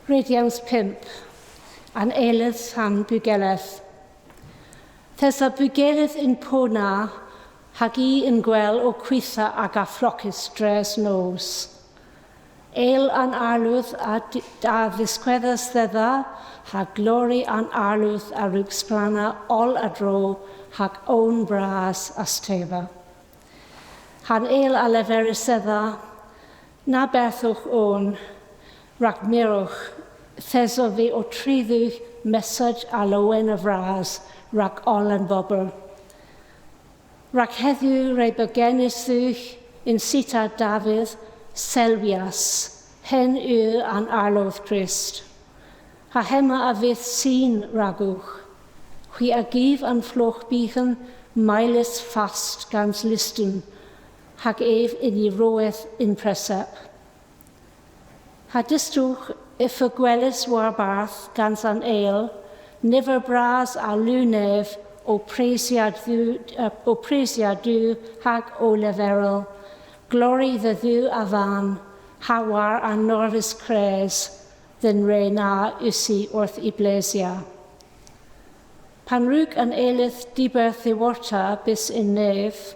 Redyans 5, an Eledh han Bugeledh. Thes a Bugeledh in pona, hag I yn gwel o kwitha ag a flockys dres nos. An Arlodh a dhiskwedhas dhedha, hag glori an Arlodh a wrug splanna a-dro, hag own vras as teva. Han a leveris dhedha, na berthewgh on, rhag mirewgh, esov o dhywgh, messach a lowena vras, rhag an bobel. Rhag hedhyw genys in cita Davydh Selwyas, henn an Arlodh Krist. Ha hemma a sy'n rhagwch, hwy a gif an floch bichen, mailis fast gans listyn, hag in I roedd in presep. Ha distrwch if a gwelys war barth gans an nifer bras a lwnef o presiad dh'w hag o leveris, glori dh'y a-vann, hawar a norvis cres, dhe'n usi wrth I blesia. Pan wrug an Eledh berthewgh bis in nef,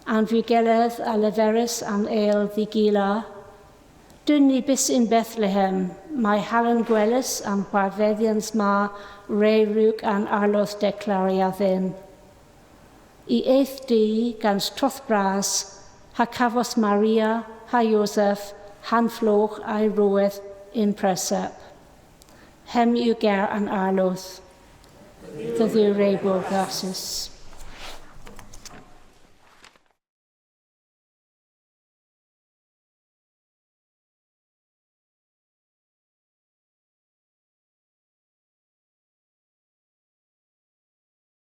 an Bugeledh a leveris an dh'y, dyn bis in Bethlehem, mae halan gwelys am Redyans ma mirewgh an Arlodh declaria dhe'n. I dh'y gans trothbras, ha cafos Maria, ha Joseph, han floch a'i roedd in presep. Hemma an Arlodh, dh'y mirewgh.